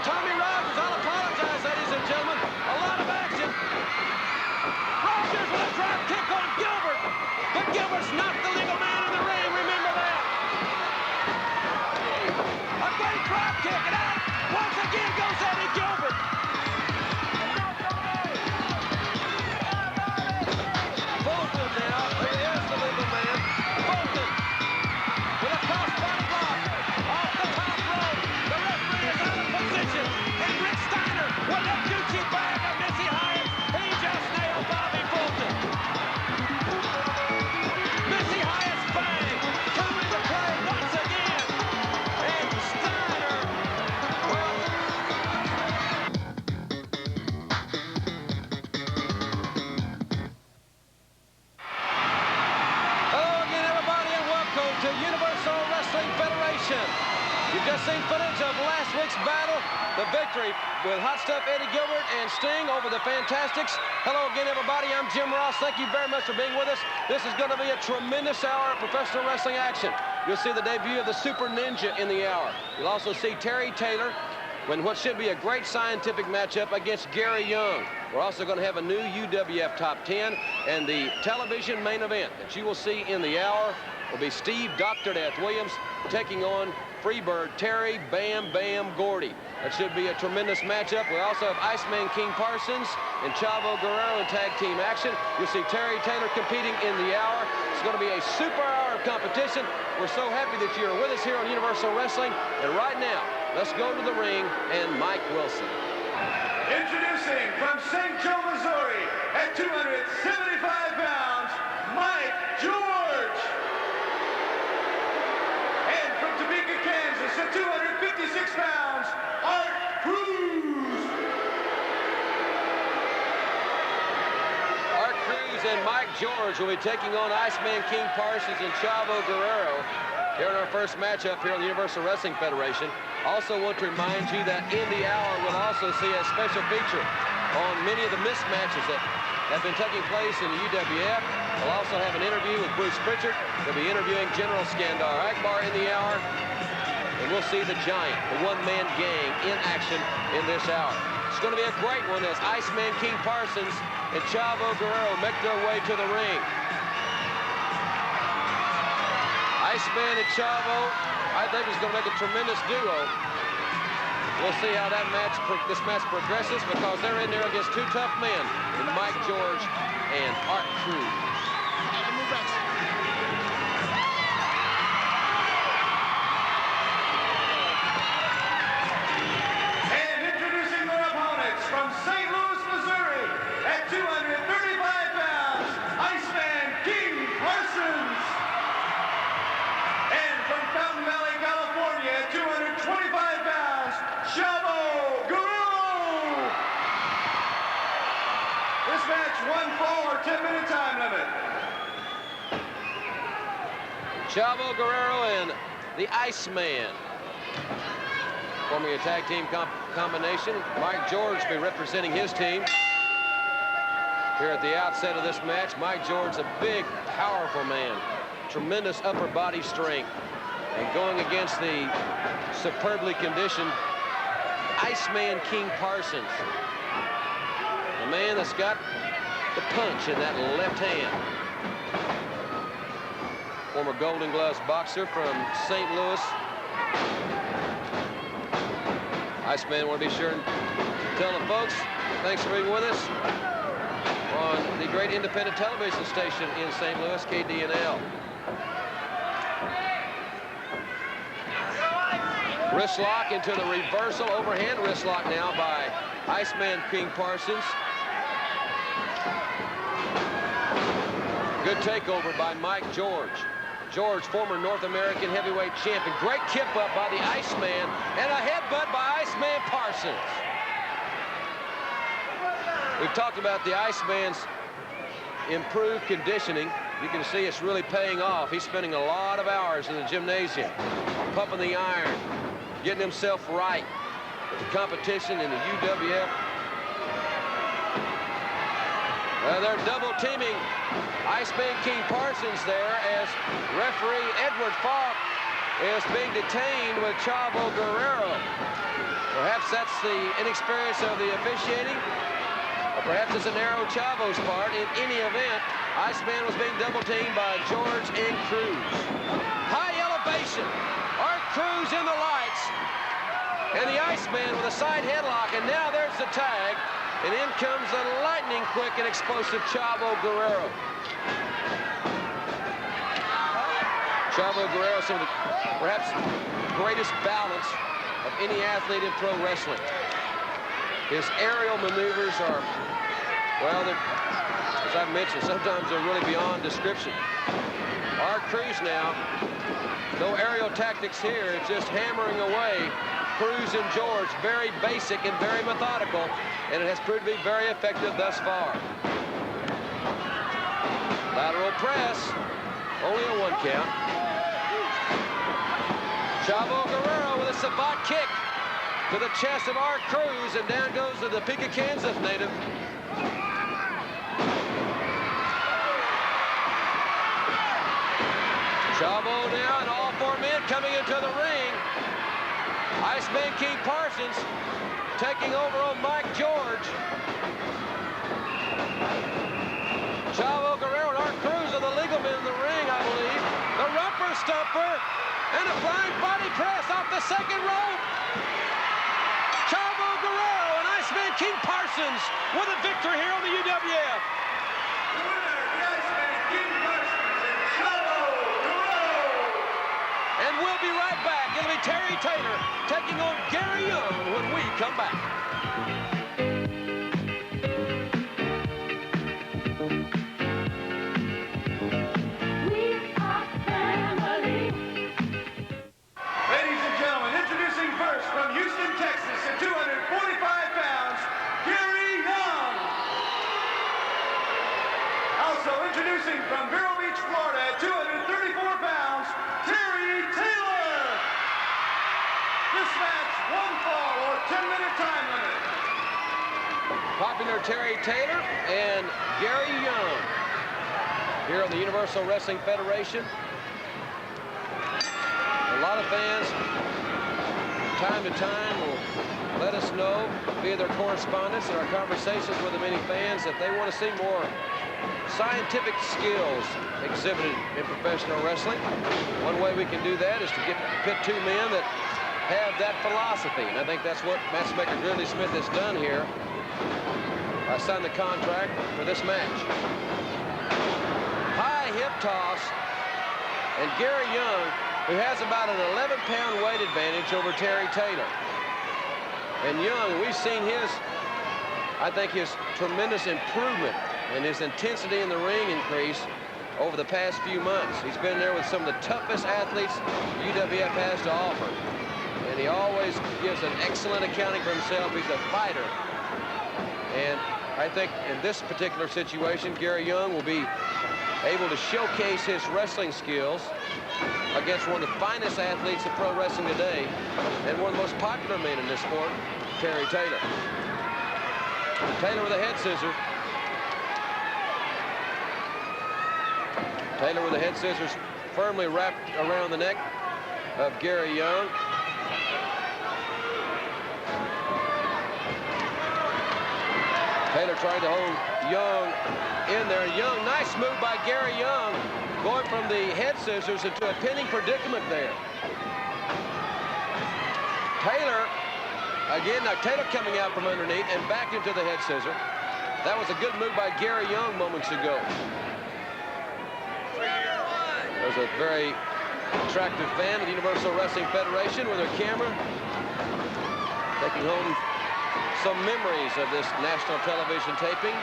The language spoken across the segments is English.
Tommy Rogers, I'll apologize, ladies and gentlemen. A lot of action. Rogers with a drop kick on Gilbert. But Gilbert's not the legal man in the ring, remember that. A great drop kick, and out once again goes Eddie Gilbert. Bolton now, there's the legal man. Bolton with a crossbody block off the top rope. The referee is out of position, and Rick Steiner with that Gucci bag of Missy Hyatt. He just nailed Bobby Bolton. Missy Hyatt's bag come into play once again, and Steiner, well, hello again, everybody, and welcome to Universal Wrestling Federation. You've just seen footage of last week's battle, the victory with Hot Stuff Eddie Gilbert and Sting over the Fantastics. Hello again, everybody. I'm Jim Ross. Thank you very much for being with us. This is going to be a tremendous hour of professional wrestling action. You'll see the debut of the Super Ninja in the hour. You'll also see Terry Taylor when what should be a great scientific matchup against Gary Young. We're also going to have a new UWF Top 10, and the television main event that you will see in the hour will be Steve Dr. Death Williams taking on Freebird Terry Bam Bam Gordy. That should be a tremendous matchup. We also have Iceman King Parsons and Chavo Guerrero in tag team action. You'll see Terry Taylor competing in the hour. It's going to be a super hour of competition. We're so happy that you're with us here on Universal Wrestling. And right now, let's go to the ring and Mike Wilson. Introducing from St. Joe, Missouri, at 275 pounds, Mike George. And from Topeka, Kansas, at 256 pounds, Art Cruz. Art Cruz and Mike George will be taking on Iceman King Parsons and Chavo Guerrero here in our first matchup here on the Universal Wrestling Federation. Also want to remind you that in the hour we'll also see a special feature on many of the mismatches that have been taking place in the UWF. We'll also have an interview with Bruce Pritchard. We'll be interviewing General Skandar Akbar in the hour. And we'll see the Giant, the one-man gang, in action in this hour. It's going to be a great one as Iceman King Parsons and Chavo Guerrero make their way to the ring. Iceman and Chavo, I think, is going to make a tremendous duo. We'll see how this match progresses because they're in there against two tough men, in Mike George and Art Cruz. And introducing their opponents from St. Louis, Missouri, at 235 pounds, Iceman King Parsons. And from Fountain Valley, California, at 225 pounds, Chavo Guerrero. This match, 1 fall or 10-minute time limit. Chavo Guerrero and the Iceman forming a tag team combination. Mike George will be representing his team here at the outset of this match. Mike George, a big, powerful man, tremendous upper body strength, and going against the superbly conditioned Iceman King Parsons, a man that's got the punch in that left hand. Former Golden Gloves boxer from St. Louis. Iceman want to be sure and tell the folks, thanks for being with us on the great independent television station in St. Louis, KDNL. Wrist lock into the reversal, overhand wrist lock now by Iceman King Parsons. Good takeover by Mike George. George, former North American heavyweight champion. Great kip up by the Iceman and a headbutt by Iceman Parsons. We've talked about the Iceman's improved conditioning. You can see it's really paying off. He's spending a lot of hours in the gymnasium, pumping the iron, getting himself right with the competition in the UWF. They're double teaming Iceman King Parsons there as referee Edward Falk is being detained with Chavo Guerrero. Perhaps that's the inexperience of the officiating, or perhaps it's an arrow Chavo's part. In any event, Iceman was being double-teamed by George and Cruz. High elevation. Art Cruz in the lights. And the Iceman with a side headlock, and now there's the tag. And in comes the lightning-quick and explosive Chavo Guerrero. Chavo Guerrero, some of the perhaps greatest balance of any athlete in pro wrestling. His aerial maneuvers are, well, as I've mentioned, sometimes they're really beyond description. Art Cruz now, no aerial tactics here, it's just hammering away. Cruz and George, very basic and very methodical, and it has proved to be very effective thus far. Lateral press, only a 1 count. Chavo Guerrero with a savate kick to the chest of Art Cruz, and down goes to the Topeka, Kansas native. Chavo now and all 4 men coming into the ring. Iceman King Parsons taking over on Mike George. Chavo Guerrero and Art Cruz are the legal men in the ring, I believe. The rumper stumper and a flying body press off the second rope. Chavo Guerrero and Iceman King Parsons with a victory here on the UWF. The winner, the Iceman King Parsons and Chavo Guerrero. And we'll be right back. It'll be Terry Taylor taking on Gary Young when we come back. Ladies and gentlemen, introducing first from Houston, Texas at 245 pounds, Gary Young. Also introducing from Vero Beach, Florida at 234 pounds, Terry Taylor. This match, 1 fall or 10-minute time limit. Popular Terry Taylor and Gary Young here on the Universal Wrestling Federation. A lot of fans, time to time, will let us know via their correspondence and our conversations with the many fans that they want to see more scientific skills exhibited in professional wrestling. One way we can do that is to pit 2 men that have that philosophy, and I think that's what matchmaker Gridley Smith has done here. I signed the contract for this match. High hip toss, and Gary Young, who has about an 11-pound weight advantage over Terry Taylor. And Young, we've seen I think his tremendous improvement and his intensity in the ring increase over the past few months. He's been there with some of the toughest athletes UWF has to offer. And he always gives an excellent accounting for himself. He's a fighter. And I think in this particular situation, Gary Young will be able to showcase his wrestling skills against one of the finest athletes in pro wrestling today and one of the most popular men in this sport, Terry Taylor. Taylor with a head scissors. Taylor with the head scissors firmly wrapped around the neck of Gary Young. Taylor trying to hold Young in there. Young, nice move by Gary Young, going from the head scissors into a pinning predicament there. Taylor, again, now Taylor coming out from underneath and back into the head scissor. That was a good move by Gary Young moments ago. There's a very attractive fan of the Universal Wrestling Federation with her camera, taking home some memories of this national television taping.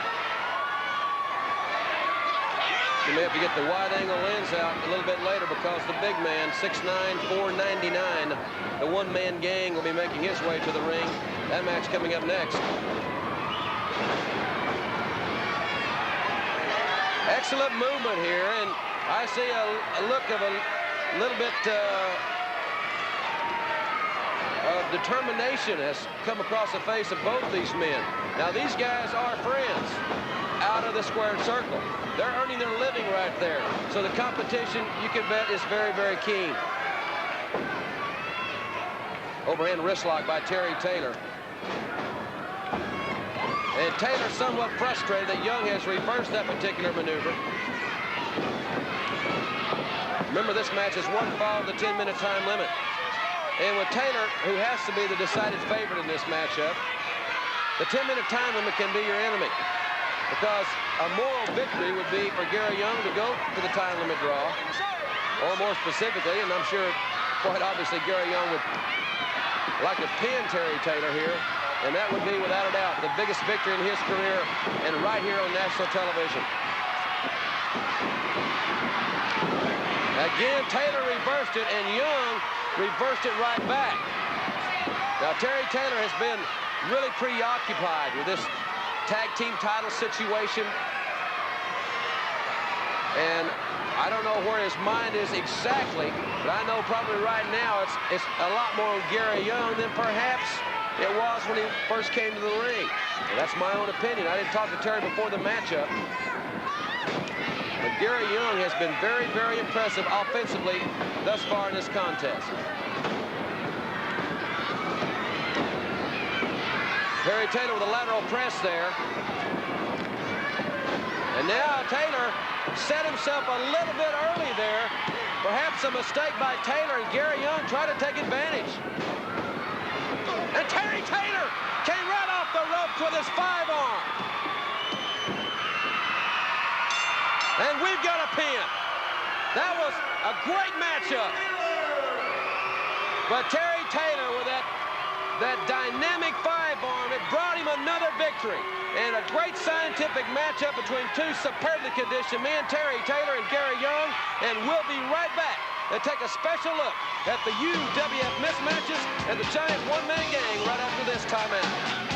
You may have to get the wide-angle lens out a little bit later because the big man, 6'9", 499, the one-man gang will be making his way to the ring. That match coming up next. Excellent movement here, and I see a look of a little bit of determination has come across the face of both these men. Now, these guys are friends out of the squared circle. They're earning their living right there. So the competition, you can bet, is very, very keen. Overhand wrist lock by Terry Taylor. And Taylor somewhat frustrated that Young has reversed that particular maneuver. Remember, this match is one fall of the 10-minute time limit. And with Taylor, who has to be the decided favorite in this matchup, the 10-minute time limit can be your enemy. Because a moral victory would be for Gary Young to go to the time limit draw. Or more specifically, and I'm sure quite obviously Gary Young would like to pin Terry Taylor here. And that would be, without a doubt, the biggest victory in his career, and right here on national television. Again, Taylor reversed it, and Young reversed it right back. Now, Terry Taylor has been really preoccupied with this tag team title situation. And I don't know where his mind is exactly, but I know probably right now it's a lot more on Gary Young than perhaps it was when he first came to the ring. And that's my own opinion. I didn't talk to Terry before the matchup. But Gary Young has been very, very impressive offensively thus far in this contest. Terry Taylor with a lateral press there. And now Taylor set himself a little bit early there. Perhaps a mistake by Taylor, and Gary Young tried to take advantage. And Terry Taylor came right off the ropes with his 5-arm. And we've got a pin. That was a great matchup. But Terry Taylor with that dynamic 5-arm, it brought him another victory. And a great scientific matchup between two superbly conditioned men, Terry Taylor and Gary Young. And we'll be right back and take a special look at the UWF mismatches and the Giant one-man gang right after this timeout.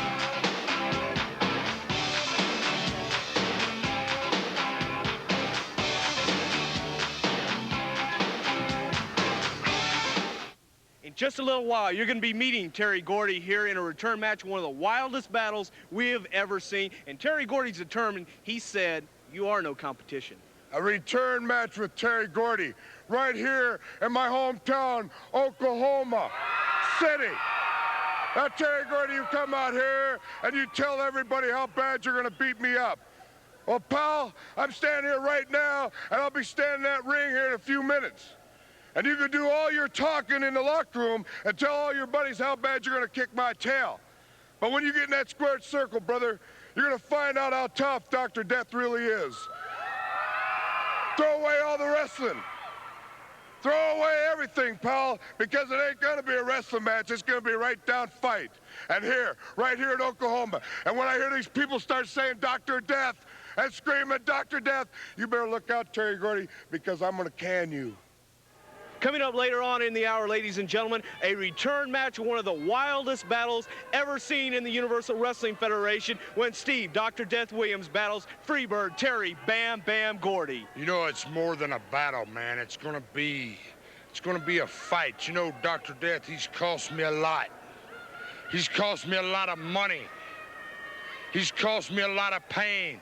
In just a little while, you're going to be meeting Terry Gordy here in a return match, one of the wildest battles we have ever seen. And Terry Gordy's determined. He said, "You are no competition." A return match with Terry Gordy right here in my hometown, Oklahoma City. Now, Terry Gordy, you come out here and you tell everybody how bad you're going to beat me up. Well, pal, I'm standing here right now, and I'll be standing in that ring here in a few minutes. And you can do all your talking in the locker room and tell all your buddies how bad you're going to kick my tail. But when you get in that squared circle, brother, you're going to find out how tough Dr. Death really is. Throw away all the wrestling. Throw away everything, pal, because it ain't going to be a wrestling match. It's going to be a right-down fight. And here, right here in Oklahoma. And when I hear these people start saying Dr. Death and screaming Dr. Death, you better look out, Terry Gordy, because I'm going to can you. Coming up later on in the hour, ladies and gentlemen, a return match, one of the wildest battles ever seen in the Universal Wrestling Federation, when Steve, Dr. Death Williams, battles Freebird Terry Bam Bam Gordy. You know, it's more than a battle, man. It's gonna be a fight. You know, Dr. Death, he's cost me a lot. He's cost me a lot of money. He's cost me a lot of pain.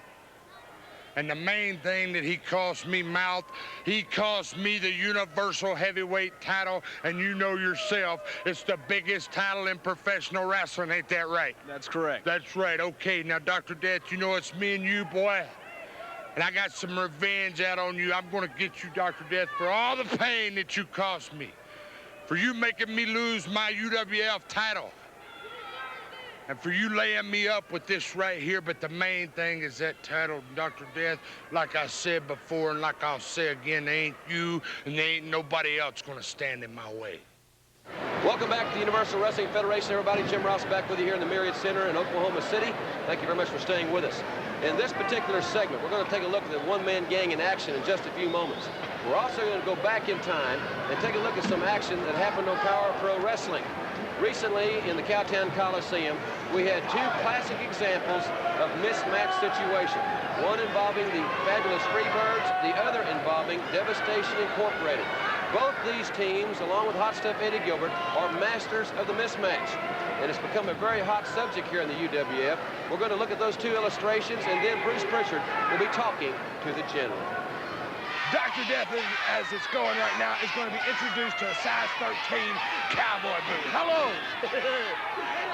And the main thing that he cost me, Mouth, he cost me the Universal Heavyweight title, and you know yourself, it's the biggest title in professional wrestling, ain't that right? That's correct. That's right. Okay, now, Dr. Death, you know it's me and you, boy. And I got some revenge out on you. I'm going to get you, Dr. Death, for all the pain that you cost me, for you making me lose my UWF title, and for you laying me up with this right here. But the main thing is that title, Dr. Death. Like I said before, and like I'll say again, there ain't you and there ain't nobody else going to stand in my way. Welcome back to the Universal Wrestling Federation, everybody. Jim Ross back with you here in the Marriott Center in Oklahoma City. Thank you very much for staying with us. In this particular segment, we're going to take a look at the one-man gang in action in just a few moments. We're also going to go back in time and take a look at some action that happened on Power Pro Wrestling. Recently, in the Cowtown Coliseum, we had two classic examples of mismatch situation. One involving the fabulous Freebirds, the other involving Devastation Incorporated. Both these teams, along with Hot Stuff Eddie Gilbert, are masters of the mismatch. And it's become a very hot subject here in the UWF. We're going to look at those two illustrations, and then Bruce Pritchard will be talking to the general. Dr. Death, as it's going right now, is going to be introduced to a size 13 cowboy boot. Hello!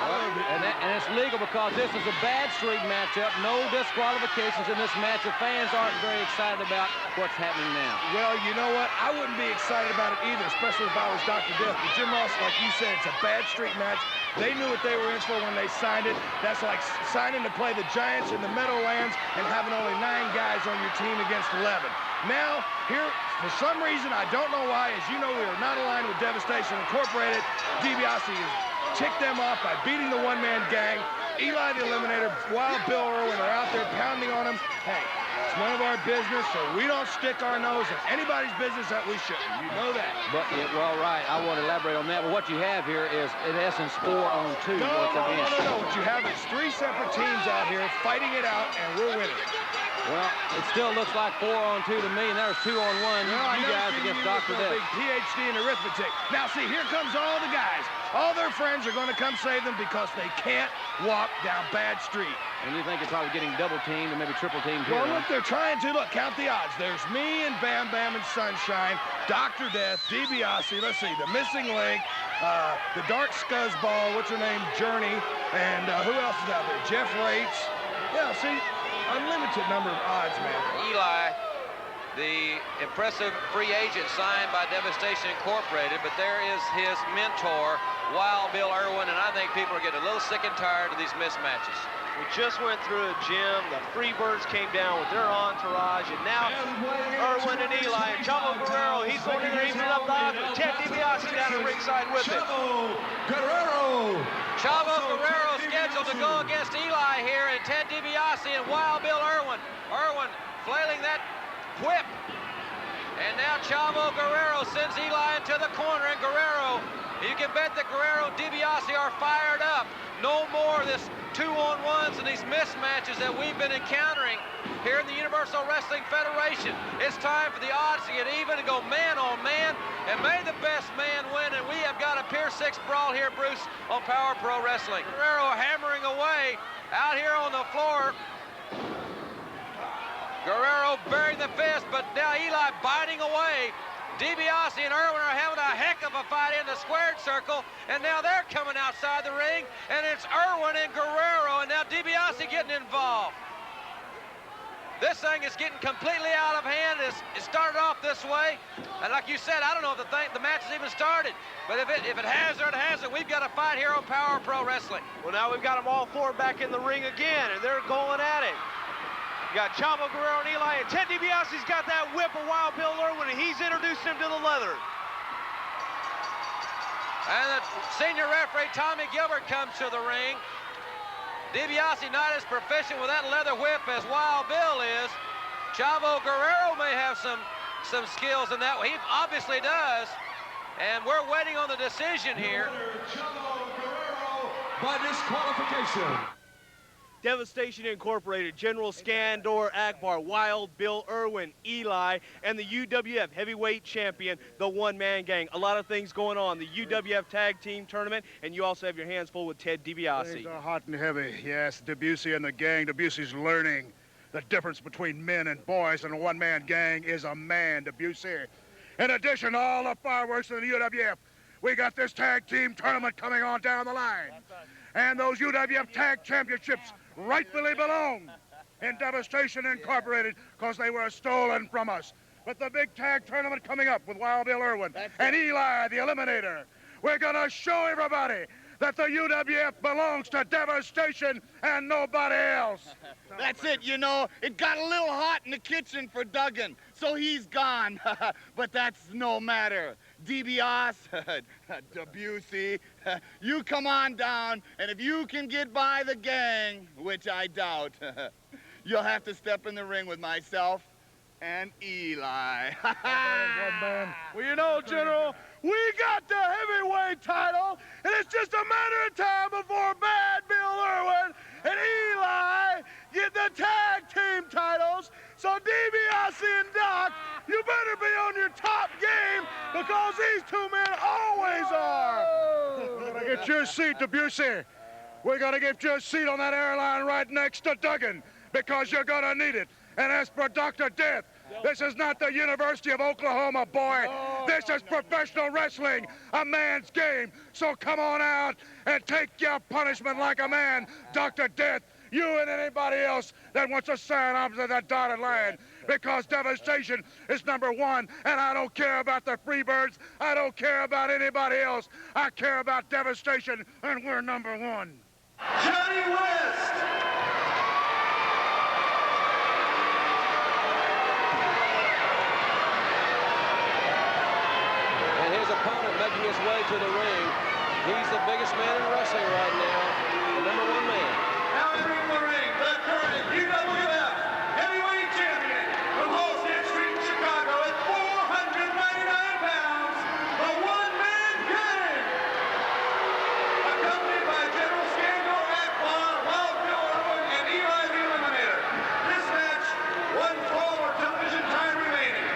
And it's legal because this is a bad streak matchup. No disqualifications in this match. The fans aren't very excited about what's happening now. Well, you know what? I wouldn't be excited about it either, especially if I was Dr. Death. But Jim Ross, like you said, it's a bad streak match. They knew what they were in for when they signed it. That's like signing to play the Giants in the Meadowlands and having only 9 guys on your team against 11. Now, here, for some reason, I don't know why, as you know, we are not aligned with Devastation Incorporated. DiBiase has ticked them off by beating the one-man gang. Eli the Eliminator, Wild Bill Irwin are out there pounding on him. Hey, it's none of our business, so we don't stick our nose in anybody's business that we shouldn't. You know that. But, well, right, I want to elaborate on that. But what you have here is, in essence, 4 on 2. No. What you have is 3 separate teams out here fighting it out, and we're winning. Well, it still looks like 4 on 2 to me, and there's 2 on 1. Well, you guys against Dr. Death. Big PhD in arithmetic. Now, see, here comes all the guys. All their friends are going to come save them because they can't walk down bad street. And you think you're probably getting double teamed or maybe triple teamed here? Well, look, they're trying to. Look, count the odds. There's me and Bam Bam and Sunshine, Dr. Death, DiBiase, let's see, the missing link, the dark scuzzball, what's her name, Journey, and who else is out there? Jeff Rates. Yeah, see, unlimited number of odds, man. Eli, the impressive free agent signed by Devastation Incorporated, but there is his mentor, Wild Bill Irwin, and I think people are getting a little sick and tired of these mismatches. We just went through a gym. The Freebirds came down with their entourage, and now Irwin and Eli and Chavo Guerrero, he's going in there, he's up the odds with Ted DiBiase down at ringside with him. Chavo Guerrero scheduled to go against Eli here, and Ted DiBiase and Wild Bill Irwin. Irwin flailing that whip. And now Chavo Guerrero sends Eli into the corner, and Guerrero, you can bet that Guerrero and DiBiase are fired up. No more of this 2-on-1s and these mismatches that we've been encountering here in the Universal Wrestling Federation. It's time for the odds to get even and go man on man, and may the best man win. And we have got a Pier 6 brawl here, Bruce, on Power Pro Wrestling. Guerrero hammering away out here on the floor. Guerrero burying the fist, but now Eli biting away. DiBiase and Irwin are having a heck of a fight in the squared circle, and now they're coming outside the ring, and it's Irwin and Guerrero, and now DiBiase getting involved. This thing is getting completely out of hand. It started off this way, and like you said, I don't know if the match has even started, but if it has or it hasn't, we've got a fight here on Power Pro Wrestling. Well, now we've got them all 4 back in the ring again, and they're going at it. You got Chavo Guerrero and Eli, and Ted DiBiase's got that whip of Wild Bill Irwin, and he's introduced him to the leather. And the senior referee, Tommy Gilbert, comes to the ring. DiBiase not as proficient with that leather whip as Wild Bill is. Chavo Guerrero may have some skills in that. He obviously does. And we're waiting on the decision here. Chavo Guerrero by disqualification. Devastation Incorporated, General Skandor Akbar, Wild Bill Irwin, Eli, and the UWF Heavyweight Champion, the One-Man Gang. A lot of things going on. The UWF Tag Team Tournament, and you also have your hands full with Ted DiBiase. Things are hot and heavy, yes. DiBiase and the gang. DiBiase's learning the difference between men and boys, and a one-man gang is a man, DiBiase. In addition to all the fireworks in the UWF, we got this tag team tournament coming on down the line. And those UWF Tag Championships rightfully belong in Devastation Incorporated because they were stolen from us. But the big tag tournament coming up with Wild Bill Irwin and Eli the Eliminator, we're going to show everybody that the UWF belongs to Devastation and nobody else. That's it, you know. It got a little hot in the kitchen for Duggan, so he's gone. But that's no matter. DiBiase, Debussy, you come on down, and if you can get by the gang, which I doubt, you'll have to step in the ring with myself and Eli. Well, you know, General, we got the heavyweight title, and it's just a matter of time before Bad Bill Irwin and Eli get the tag team titles. So DiBiase and Doc, you better be on your top game because these two men always are. We're gonna get you a seat, Debussy. We're gonna get you a seat on that airline right next to Duggan because you're gonna need it. And as for Dr. Death, This is not the University of Oklahoma, boy. This is professional wrestling, a man's game. So come on out and take your punishment like a man, Dr. Death. You and anybody else that wants to sign up to that dotted line, because devastation is #1, and I don't care about the Freebirds. I don't care about anybody else. I care about devastation, and we're #1. Johnny West. And his opponent making his way to the ring. He's the biggest man in wrestling right now, the #1 man. Now entering the ring, the current UWF heavyweight champion from Halsted Street, Chicago at 499 pounds, the one-man gang. Accompanied by General Scandal, Akbar, Wild Bill Irwin, and Eli the Eliminator. This match, 1 fall or television time remaining.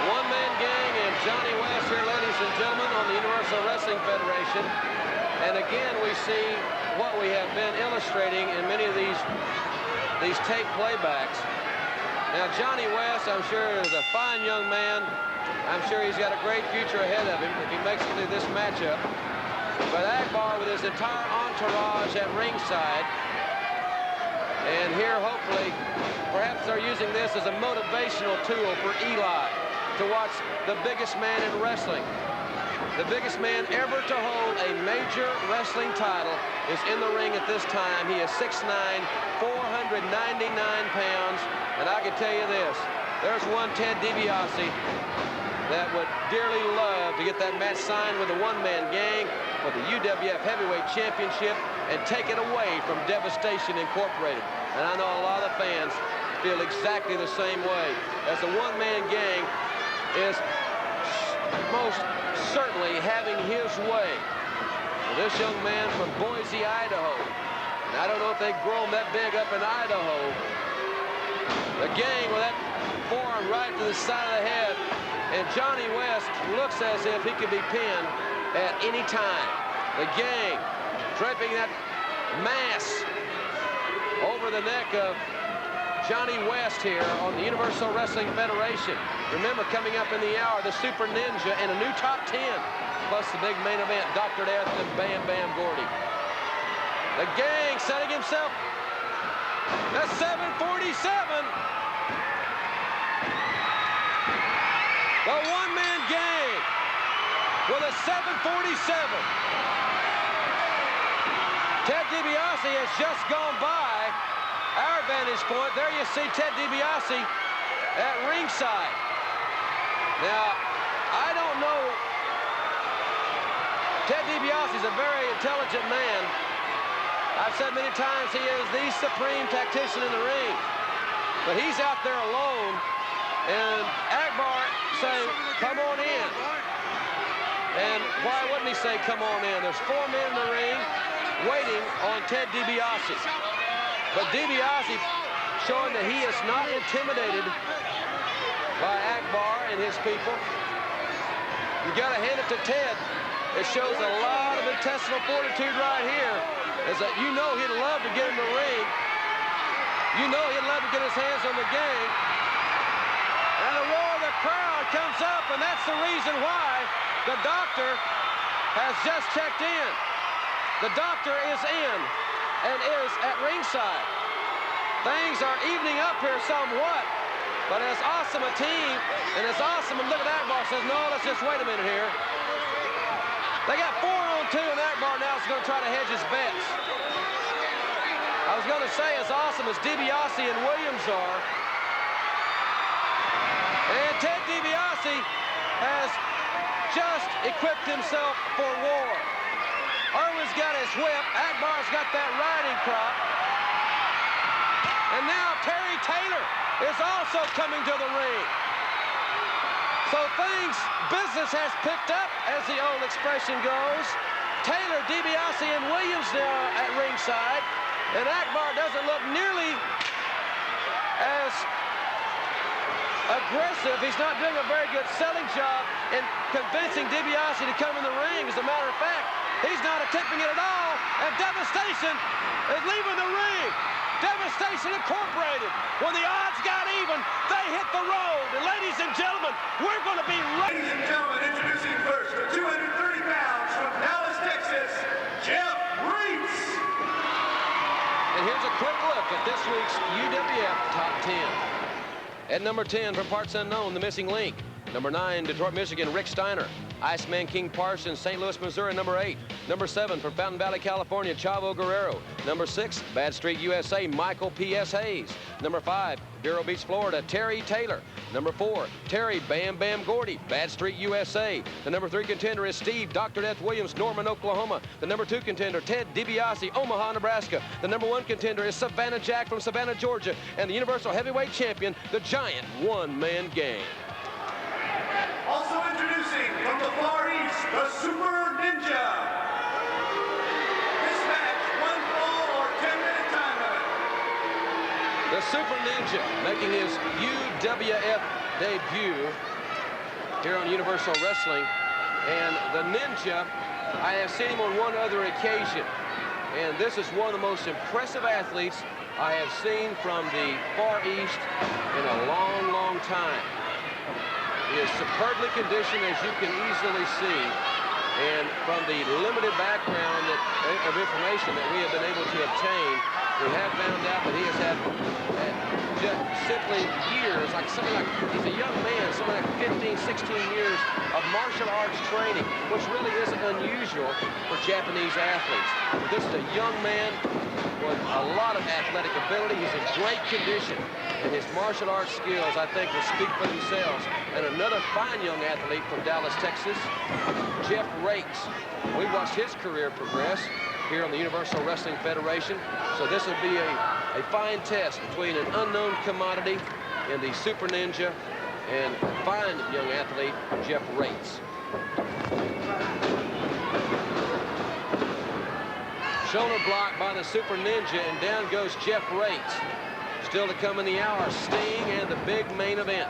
One-man gang and Johnny West here, ladies and gentlemen, on the Universal Wrestling Federation. And again, we see what we have been illustrating in many of these tape playbacks. Now, Johnny West, I'm sure, is a fine young man. I'm sure he's got a great future ahead of him if he makes it through this matchup. But Akbar with his entire entourage at ringside. And here, hopefully, perhaps they're using this as a motivational tool for Eli to watch the biggest man in wrestling. The biggest man ever to hold a major wrestling title is in the ring at this time. He is 6'9", 499 pounds. And I can tell you this, there's one Ted DiBiase that would dearly love to get that match signed with the one-man gang for the UWF Heavyweight Championship and take it away from Devastation Incorporated. And I know a lot of the fans feel exactly the same way, as the one-man gang is most certainly having his way. This young man from Boise, Idaho. And I don't know if they've grown that big up in Idaho. The gang with that forearm right to the side of the head. And Johnny West looks as if he could be pinned at any time. The gang draping that mass over the neck of Johnny West here on the Universal Wrestling Federation. Remember, coming up in the hour, the Super Ninja and a new top 10, plus the big main event, Dr. Death and Bam Bam Gordy. The gang setting himself. That's 747. The one-man gang with a 747. Ted DiBiase has just gone by our vantage point. There you see Ted DiBiase at ringside. Now, I don't know. Ted DiBiase is a very intelligent man. I've said many times he is the supreme tactician in the ring. But he's out there alone. And Akbar saying, come on in. And why wouldn't he say, come on in? There's 4 men in the ring waiting on Ted DiBiase. But DiBiase showing that he is not intimidated by Akbar and his people. You got to hand it to Ted. It shows a lot of intestinal fortitude right here. Is that you know he'd love to get in the ring. You know he'd love to get his hands on the gang. And the roar of the crowd comes up, and that's the reason why the doctor has just checked in. The doctor is in and is at ringside. Things are evening up here somewhat, but as awesome a team and as awesome, and look at Akbar says, no, let's just wait a minute here. They got 4 on 2, and Akbar now is going to try to hedge his bets. I was going to say, as awesome as DiBiase and Williams are, and Ted DiBiase has just equipped himself for war. Irwin's got his whip. Akbar's got that riding crop. And now Terry Taylor is also coming to the ring. So business has picked up, as the old expression goes. Taylor, DiBiase, and Williams now at ringside. And Akbar doesn't look nearly as aggressive. He's not doing a very good selling job in convincing DiBiase to come in the ring. As a matter of fact, he's not attempting it at all. And Devastation is leaving the ring. Devastation Incorporated. When the odds got even, they hit the road. And ladies and gentlemen, we're going to be right. Ladies and gentlemen, introducing first at 230 pounds from Dallas, Texas, Jeff Reitz. And here's a quick look at this week's UWF Top 10. At number 10, from parts unknown, the missing link. Number 9, Detroit, Michigan, Rick Steiner. Iceman King Parsons, St. Louis, Missouri, number 8. Number 7, from Fountain Valley, California, Chavo Guerrero. Number 6, Bad Street, USA, Michael P.S. Hayes. Number 5, Vero Beach, Florida, Terry Taylor. Number 4, Terry Bam Bam Gordy, Bad Street, USA. The number 3 contender is Steve Dr. Death Williams, Norman, Oklahoma. The number 2 contender, Ted DiBiase, Omaha, Nebraska. The number 1 contender is Savannah Jack from Savannah, Georgia. And the Universal Heavyweight Champion, the Giant One-Man Gang. Also introducing from the Far East, the Super Ninja. This match, 1 fall or 10-minute time limit. The Super Ninja making his UWF debut here on Universal Wrestling. And the Ninja, I have seen him on one other occasion. And this is one of the most impressive athletes I have seen from the Far East in a long, long time. He is superbly conditioned, as you can easily see. And from the limited background of information that we have been able to obtain, we have found out that he has had just simply years, he's a young man, something like 15, 16 years of martial arts training, which really isn't unusual for Japanese athletes. This is a young man with a lot of athletic ability. He's in great condition, and his martial arts skills, I think, will speak for themselves. And another fine young athlete from Dallas, Texas, Jeff Reitz. We watched his career progress here on the Universal Wrestling Federation. So this will be a fine test between an unknown commodity in the Super Ninja and a fine young athlete, Jeff Reitz. Shoulder block by the Super Ninja, and down goes Jeff Reitz. Still to come in the hour, Sting and the big main event.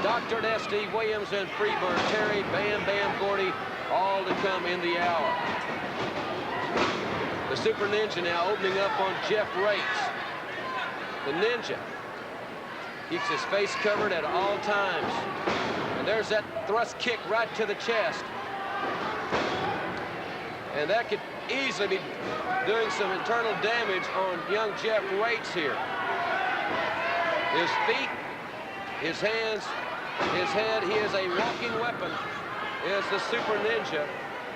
Dr. Death, Steve Williams, and Freebird Terry Bam Bam Gordy, all to come in the hour. The Super Ninja now opening up on Jeff Reitz. The Ninja keeps his face covered at all times. And there's that thrust kick right to the chest. And that could easily be doing some internal damage on young Jeff Reitz here. His feet, his hands, his head, he is a walking weapon, is the Super Ninja.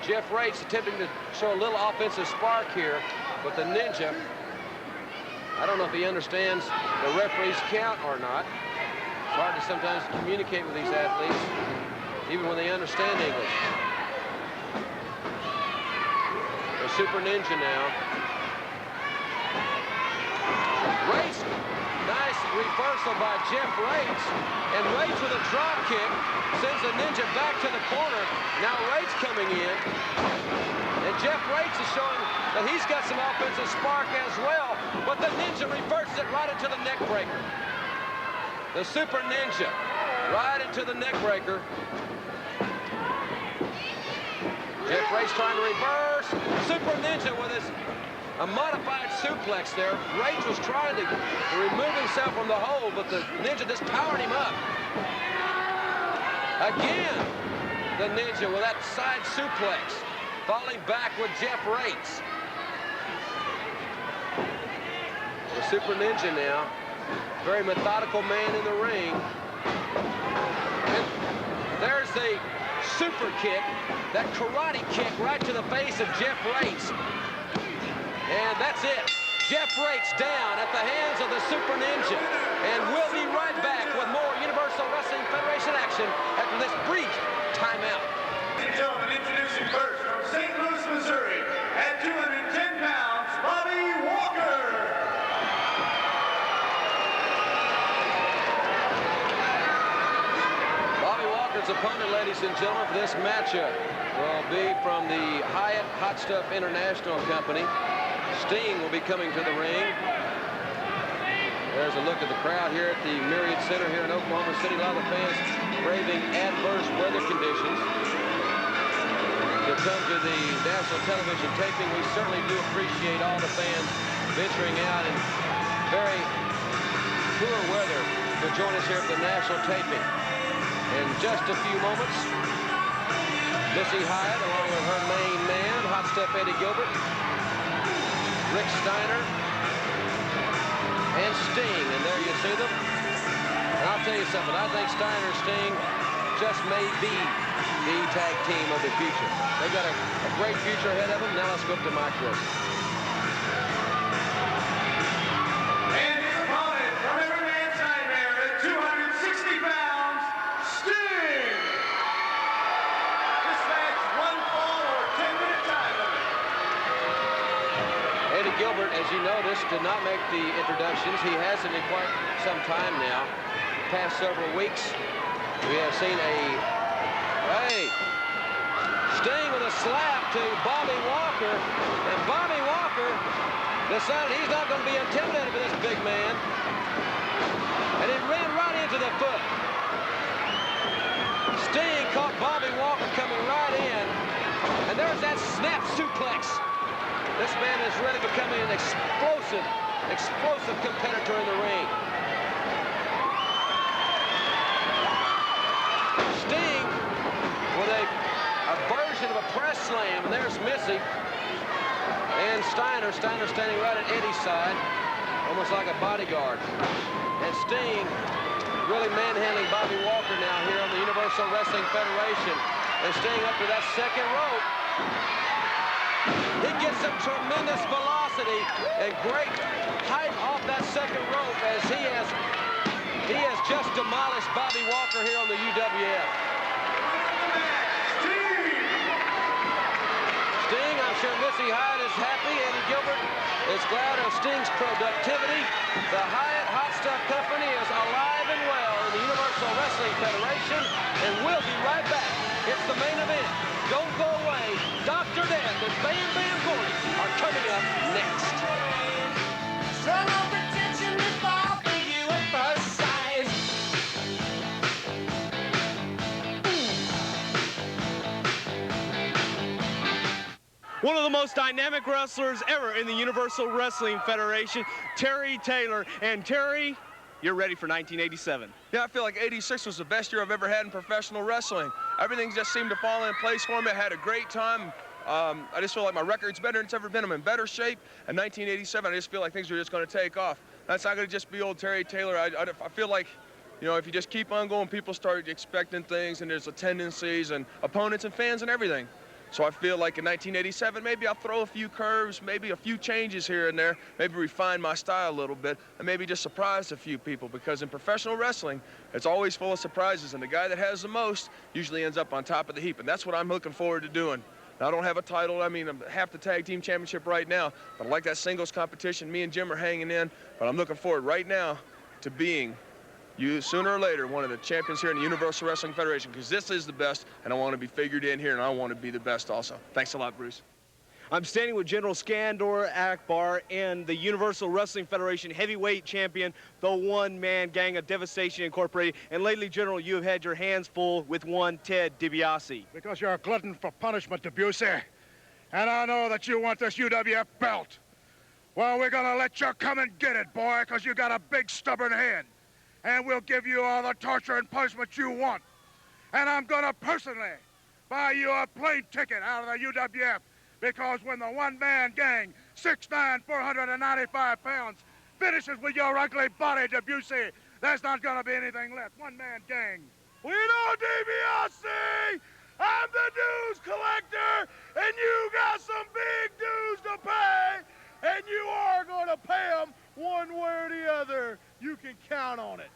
Jeff Reitz attempting to show a little offensive spark here, but the Ninja, I don't know if he understands the referee's count or not. It's hard to sometimes communicate with these athletes, even when they understand English. The Super Ninja now. Reitz, nice reversal by Jeff Reitz. And Reitz with a drop kick sends the Ninja back to the corner. Now Reitz coming in. And Jeff Reitz is showing that he's got some offensive spark as well. But the Ninja reverses it right into the neck breaker. The Super Ninja right into the neck breaker. Jeff Reitz trying to reverse. Super Ninja with a modified suplex there. Reitz was trying to remove himself from the hold, but the Ninja just powered him up. Again, the Ninja with that side suplex, falling back with Jeff Reitz. The Super Ninja now, very methodical man in the ring. And there's the super kick, that karate kick right to the face of Jeff Reitz. And that's it. Jeff Reitz down at the hands of the Super Ninja. And we'll be right back with more Universal Wrestling Federation action after this brief timeout. Ladies and gentlemen, introducing first from St. Louis, Missouri, at 210 pounds, Bobby Walker. Bobby Walker's opponent, ladies and gentlemen, for this matchup will be from the Hyatt Hot Stuff International Company. Sting will be coming to the ring. There's a look at the crowd here at the Marriott Center here in Oklahoma City. A lot of the fans braving adverse weather conditions to come to the national television taping. We certainly do appreciate all the fans venturing out in very poor weather to join us here for the national taping. In just a few moments, Missy Hyatt, along with her main man, Hot Stuff Eddie Gilbert, Rick Steiner, and Sting, and there you see them. And I'll tell you something, I think Steiner and Sting just may be the tag team of the future. They've got a great future ahead of them. Now let's go up to Mike Wilson. And his opponent from every man's nightmare at 260 pounds, Sting. This match, 1 fall or 10-minute time limit. Eddie Gilbert, as you noticed, did not make the introductions. He hasn't in quite some time now. Past several weeks, we have seen Sting with a slap to Bobby Walker, and Bobby Walker decided he's not going to be intimidated by this big man, and it ran right into the foot. Sting caught Bobby Walker coming right in, and there's that snap suplex. This man is really becoming an explosive competitor in the ring. Sting with a version of a press slam, and there's Missy. And Steiner standing right at Eddie's side, almost like a bodyguard. And Sting really manhandling Bobby Walker now here on the Universal Wrestling Federation. And Sting up to that second rope. He gets some tremendous velocity and great height off that second rope as he has just demolished Bobby Walker here on the UWF. Sting, I'm sure Missy Hyatt is happy. Eddie Gilbert is glad of Sting's productivity. The Hyatt Hot Stuff Company is alive and well in the Universal Wrestling Federation, and we'll be right back. It's the main event. Don't go away. Dr. Death and Bam Bam Gordy are coming up next. One of the most dynamic wrestlers ever in the Universal Wrestling Federation, Terry Taylor. And Terry, you're ready for 1987. Yeah, I feel like 86 was the best year I've ever had in professional wrestling. Everything just seemed to fall in place for me. I had a great time. I just feel like my record's better than it's ever been. I'm in better shape. In 1987, I just feel like things are just going to take off. That's not going to just be old Terry Taylor. I feel like, you know, if you just keep on going, people start expecting things, and there's tendencies and opponents and fans and everything. So I feel like in 1987, maybe I'll throw a few curves, maybe a few changes here and there, maybe refine my style a little bit, and maybe just surprise a few people, because in professional wrestling, it's always full of surprises, and the guy that has the most usually ends up on top of the heap, and that's what I'm looking forward to doing. Now, I don't have a title. I mean, I'm half the tag team championship right now, but I like that singles competition. Me and Jim are hanging in, but I'm looking forward right now to being sooner or later one of the champions here in the Universal Wrestling Federation, because this is the best, and I want to be figured in here, and I want to be the best also. Thanks a lot, Bruce. I'm standing with General Skandor Akbar and the Universal Wrestling Federation heavyweight champion, the one-man gang of Devastation Incorporated. And lately, General, you have had your hands full with one Ted DiBiase. Because you're a glutton for punishment, Debussy. And I know that you want this UWF belt. Well, we're gonna let you come and get it, boy, because you got a big, stubborn head. And we'll give you all the torture and punishment you want. And I'm gonna personally buy you a plane ticket out of the UWF, because when the one-man gang, 6'9", 495 pounds, finishes with your ugly body, Debussy, there's not gonna be anything left. One-man gang. We know, DiBiase, I'm the dues collector, and you got some big dues to pay, and you are gonna pay them one way or the other. You can count on it.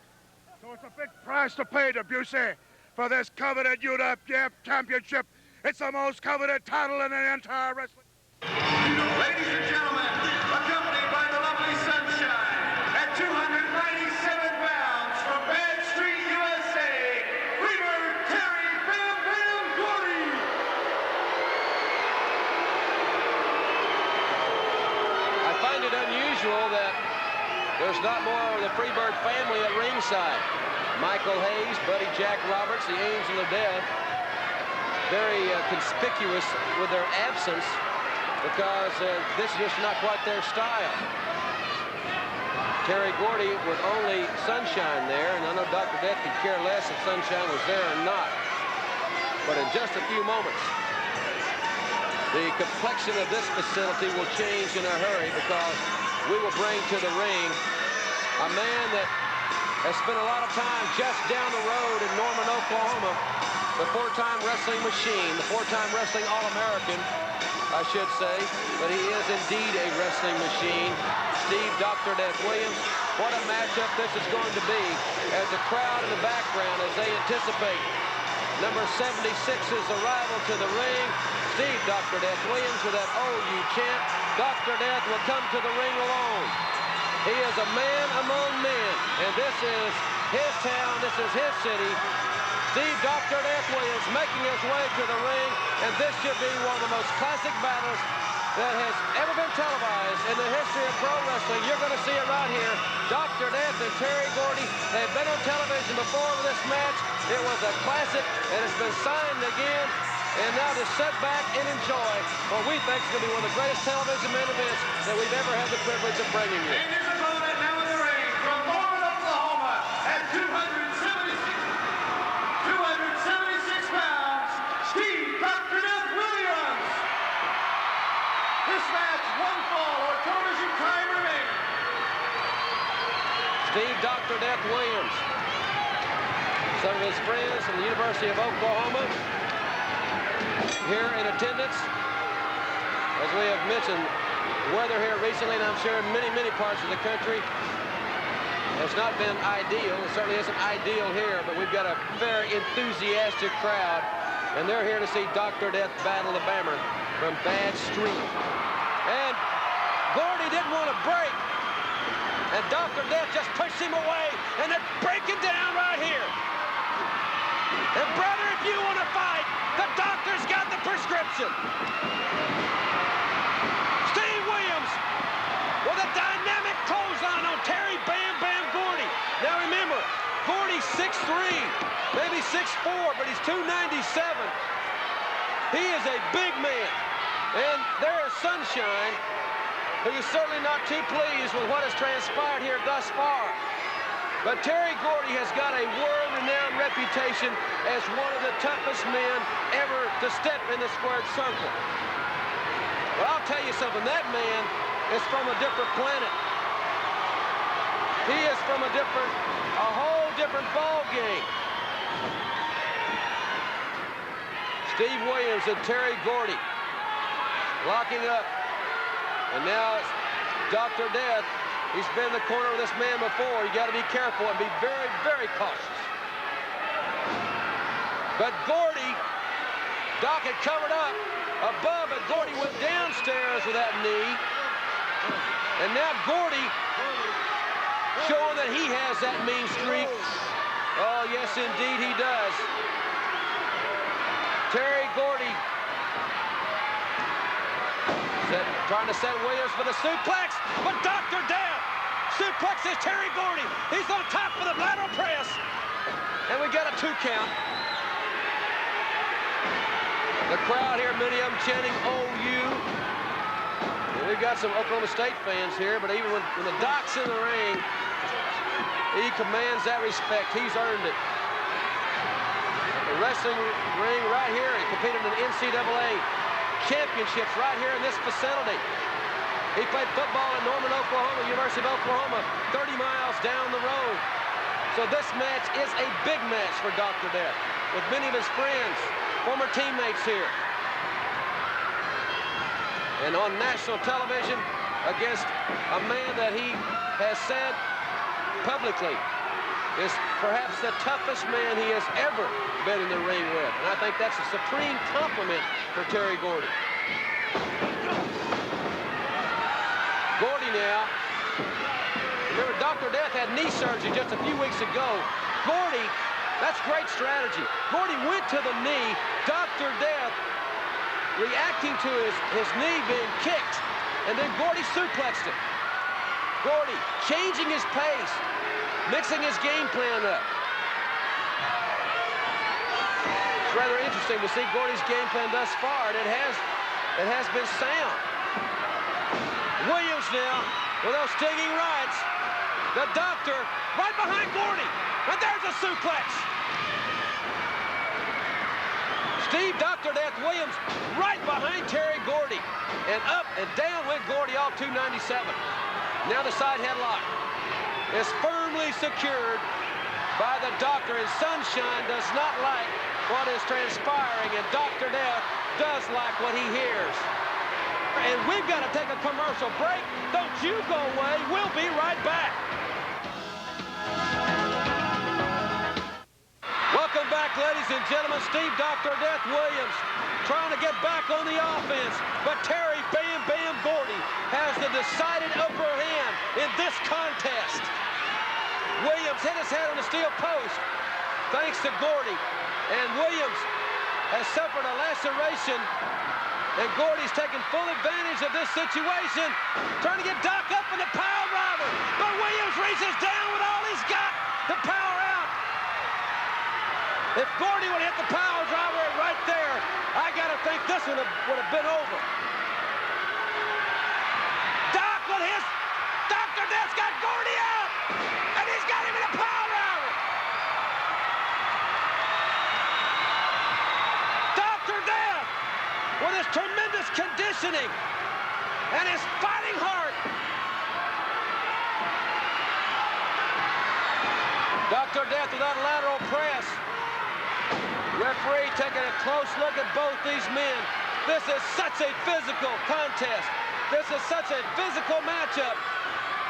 So it's a big price to pay, Debussy, for this coveted UWF championship. It's the most coveted title in the entire wrestling. Ladies and gentlemen, accompanied by the lovely Sunshine, at 297 pounds from Bad Street, USA, Freebird Terry Bam Bam Gordy. I find it unusual that there's not more of the Freebird family at ringside. Michael Hayes, Buddy Jack Roberts, the Angel of Death, very conspicuous with their absence. because this is just not quite their style. Terry Gordy with only Sunshine there, and I know Dr. Death could care less if Sunshine was there or not. But in just a few moments, the complexion of this facility will change in a hurry, because we will bring to the ring a man that has spent a lot of time just down the road in Norman, Oklahoma, the four-time wrestling machine, the four-time wrestling All-American, I should say, but he is indeed a wrestling machine. Steve Dr. Death Williams. What a matchup this is going to be, as the crowd in the background, as they anticipate number 76's arrival to the ring. Steve Dr. Death Williams with that OU chant. Dr. Death will come to the ring alone. He is a man among men, and this is his town, this is his city. Steve Dr. Death Williams making his way to the ring, and this should be one of the most classic battles that has ever been televised in the history of pro wrestling. You're going to see it right here. Dr. Death and Terry Gordy, they've been on television before with this match. It was a classic, and it's been signed again. And now to sit back and enjoy what we think is going to be one of the greatest television main events that we've ever had the privilege of bringing you. And his opponent now in the ring from Norman, Oklahoma, at 276 pounds, Steve Dr. Death Williams. This match, one fall or television time remaining. Steve Dr. Death Williams. Some of his friends from the University of Oklahoma here in attendance. As we have mentioned, weather here recently, and I'm sure in many, many parts of the country, has not been ideal. It certainly isn't ideal here, but we've got a very enthusiastic crowd, and they're here to see Dr. Death battle the Bammer from Bad Street. And Gordy didn't want to break, and Dr. Death just pushed him away, and they're breaking down right here. And brother, if you want to fight, the doctor's got the prescription. Steve Williams with a dynamic clothesline on Terry Bam Bam Gordy. Now remember, Gordy's 6'3", maybe 6'4", but he's 297. He is a big man. And there is Sunshine, who is certainly not too pleased with what has transpired here thus far. But Terry Gordy has got a world-renowned reputation as one of the toughest men ever to step in the squared circle. But I'll tell you something, that man is from a different planet. He is from a whole different ball game. Steve Williams and Terry Gordy locking up. And now it's Dr. Death. He's been in the corner of this man before. You got to be careful and be very, very cautious. But Gordy, Doc had covered up above, but Gordy went downstairs with that knee. And now Gordy showing that he has that mean streak. Oh, yes, indeed he does. Terry Gordy trying to set Williams for the suplex, but Dr. Death suplexes Terry Gordy. He's on top of the lateral press, and we got a 2 count. The crowd here, many of them chanting OU. And we've got some Oklahoma State fans here, but even when the Doc's in the ring, he commands that respect. He's earned it. The wrestling ring right here, he competed in the NCAA championships right here in this facility. He played football in Norman, Oklahoma, University of Oklahoma, 30 miles down the road. So this match is a big match for Dr. Death, with many of his friends, former teammates here. And on national television against a man that he has said publicly is perhaps the toughest man he has ever been in the ring with. And I think that's a supreme compliment for Terry Gordy. Gordy now, remember Dr. Death had knee surgery just a few weeks ago. Gordy, that's great strategy. Gordy went to the knee, Dr. Death reacting to his knee being kicked, and then Gordy suplexed him. Gordy changing his pace, mixing his game plan up. It's rather interesting to see Gordy's game plan thus far, and it has been sound. Williams now with those stinging rights. The doctor right behind Gordy. And there's a suplex. Steve Dr. Death Williams right behind Terry Gordy. And up and down went Gordy off 297. Now the side headlock is firmly secured by the doctor. And Sunshine does not like what is transpiring. And Dr. Death does like what he hears. And we've got to take a commercial break. Don't you go away. We'll be right back. Welcome back, ladies and gentlemen. Steve Dr. Death Williams trying to get back on the offense. But Terry Bam Bam Gordy has the decided upper hand in this contest. Williams hit his head on the steel post thanks to Gordy. And Williams has suffered a laceration. And Gordy's taking full advantage of this situation. Trying to get Doc up in the power driver. But Williams reaches down with all he's got to power out. If Gordy would hit the power driver right there, I got to think this one would have been over. Doc with his... Dr. Death's got Gordy out. And he's got him in a power driver. Dr. Death with his tremendous conditioning and his fighting heart. Dr. Death with that lateral press. Referee taking a close look at both these men. This is such a physical contest. This is such a physical matchup.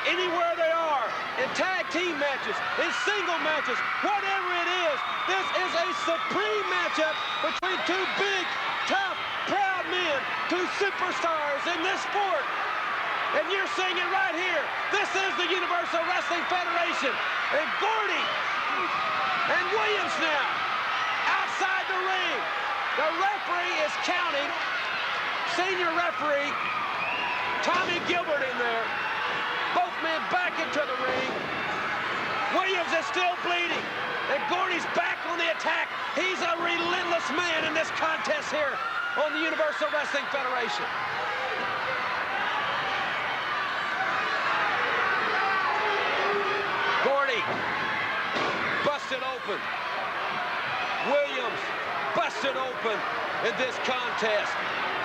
Anywhere they are, in tag team matches, in single matches, whatever it is, this is a supreme matchup between two big, tough, proud men, two superstars in this sport. And you're seeing it right here. This is the Universal Wrestling Federation. And Gordy and Williams now outside the ring. The referee is counting. Senior referee Tommy Gilbert in there. Both men back into the ring. Williams is still bleeding. And Gordy's back on the attack. He's a relentless man in this contest here on the Universal Wrestling Federation. Gordy busted open. Williams busted open in this contest.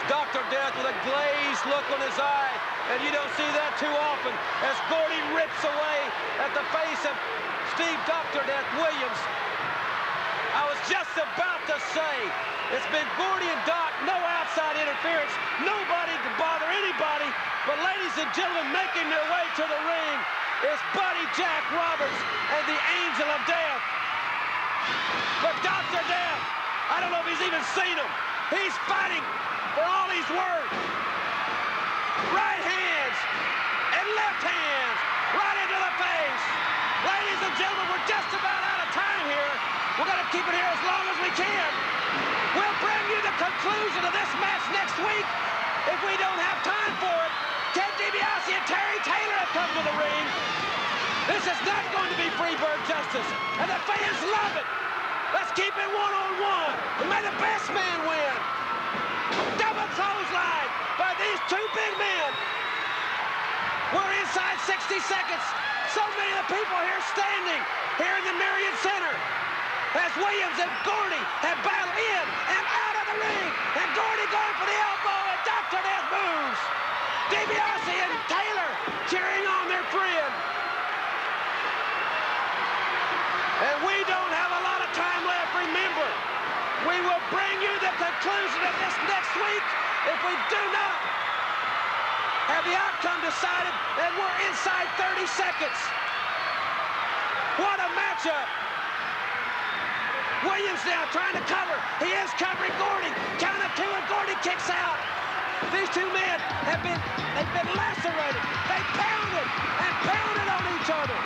Dr. Death with a glazed look on his eye, and you don't see that too often as Gordy rips away at the face of Steve Dr. Death Williams. I was just about to say, it's been Gordy and Doc, no outside interference, nobody to bother anybody, but ladies and gentlemen, making their way to the ring is Buddy Jack Roberts and the Angel of Death. But Dr. Death, I don't know if he's even seen him. He's fighting for all he's worth. Right hands and left hands right into the face. Ladies and gentlemen, we're just about out of time here. We're going to keep it here as long as we can. We'll bring you the conclusion of this match next week if we don't have time for it. Ted DiBiase and Terry Taylor have come to the ring. This is not going to be Freebird justice, and the fans love it. Let's keep it one-on-one, and may the best man win. Double clothesline by these two big men. We're inside 60 seconds. So many of the people here standing here in the Marriott Center as Williams and Gordy have battled in and out of the ring. And Gordy going for the elbow, and Dr. Death moves. DiBiase and Taylor cheering on their friend. And we don't have a lot of time left. Remember, we will bring you the conclusion of this next week if we do not have the outcome decided, and we're inside 30 seconds. What a matchup. Williams now trying to cover. He is covering Gordy. Count of two, and Gordy kicks out. These two men they've been lacerated. They pounded and pounded on each other.